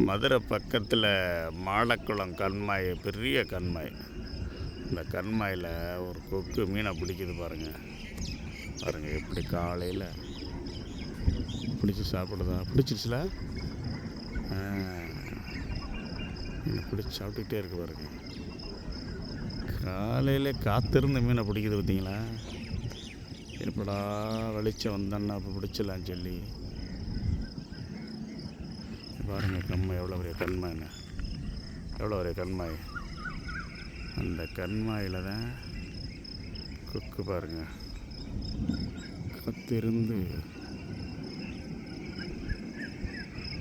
மதுரை பக்கத்தில் மாடக்குளம் கண்மாய், பெரிய கண்மாய். இந்த கண்மாயில் ஒரு கொக்கு மீனை பிடிக்குது பாருங்கள். பாருங்கள் எப்படி காலையில் பிடிச்சி சாப்பிடுதா. பிடிச்சிருச்சுல, மீனை பிடிச்சி சாப்பிட்டுக்கிட்டே இருக்கு பாருங்க. காலையில் காத்திருந்து மீனை பிடிக்குது பார்த்தீங்களா. எப்படா வெளிச்சம் வந்தோன்னா அப்போ பிடிச்சலாம் சொல்லி பாருங்கள். கண்மாய் எவ்வளோ பெரிய கண்மாய்ன்னு, எவ்வளோ பெரிய கண்மாய். அந்த கண்மாயில் தான் கொக்கு பாருங்கள் காத்திருந்து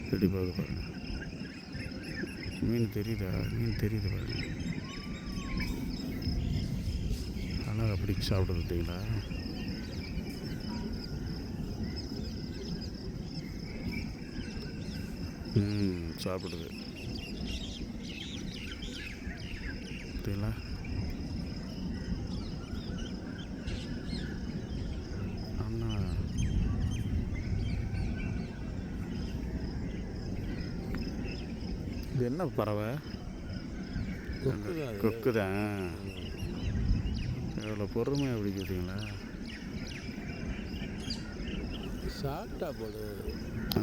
ரெடி போகுது பாருங்கள். மீன் தெரியுதா, மீன் தெரியுது பாருங்கள். அழகாக பிடிச்சி சாப்பிடுது பார்த்தீங்களா. சாப்பிடுது பார்த்தீங்களா. ஆனால் இது என்ன பறவை? கொக்கு தான். எவ்வளோ பொறுமையாக பிடிக்குதுங்களா. ஷார்ட்டாக போடு,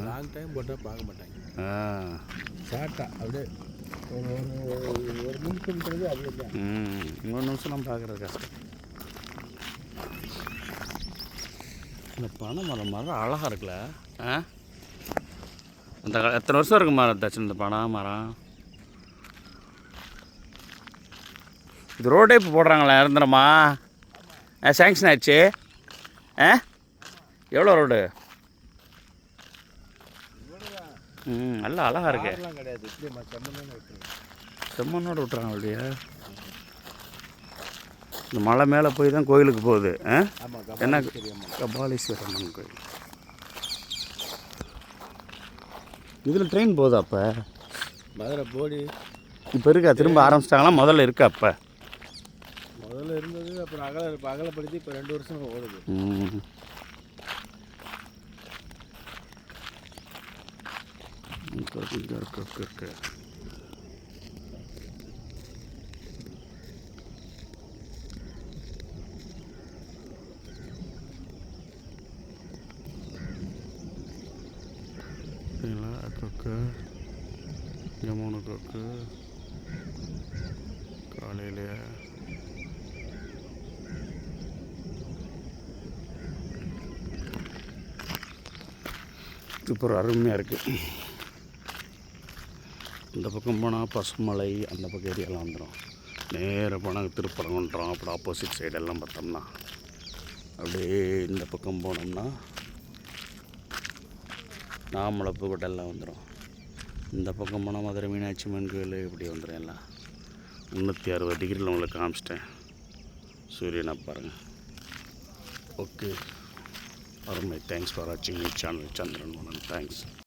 லாங் டைம் போட்டால் பார்க்க மாட்டாங்க. ஷார்ட்டாக அப்படியே ஒரு நிமிஷம்ன்றது அப்படியே தான். இன்னொரு நிமிஷம்லாம் பார்க்குறது கஷ்டம். இந்த பனை மரம் அழகாக இருக்குல்ல. அந்த எத்தனை வருஷம் இருக்கு மரம் தச்சு இந்த பனை மரம். இது ரோடே இப்போ போடுறாங்களா இறந்துடுமா? சேங்ஷன் ஆயிடுச்சு. எவ்வளோ ரோடு? நல்லா அழகாக இருக்கு. செம்மண்ணோடு விட்டுறாங்க அப்படியே. இந்த மலை மேலே போய் தான் கோயிலுக்கு போகுது. என்ன கபாலீஸ்வரன் கோயில். இதில் ட்ரெயின் போகுது. அப்போ மதுரை போடி இப்போ இருக்கா? திரும்ப ஆரம்பிச்சிட்டாங்களா? முதல்ல இருக்கா? அப்போ முதல்ல இருந்தது, அப்புறம் அகலப்படுத்தி இப்போ 2 வருஷம் ஓடுது. இருக்கு. கொக்கு, இங்கே 3 கொக்கு காலையிலே. இப்போ அருமையாக இருக்குது. இந்த பக்கம் போனால் பசுமலை, அந்த பக்கம் ஏரியாலாம் வந்துடும். நேராக போனால் திருப்பரங்குன்றம், அப்படி ஆப்போசிட் சைடெல்லாம் பார்த்தோம்னா அப்படியே இந்த பக்கம் போனோம்னா நாமலை பூக்கட்டெல்லாம் வந்துடும். இந்த பக்கம் போனால் மதுரை மீனாட்சி அம்மன் கோயில் இப்படி வந்துடும். எல்லாம் 360 டிகிரியில் உங்களுக்கு காமிச்சிட்டேன். சூரியனை பாருங்கள். ஓகே, அருமை. தேங்க்ஸ் ஃபார் வாட்சிங் மை சேனல் சந்திரன் மோகன். தேங்க்ஸ்.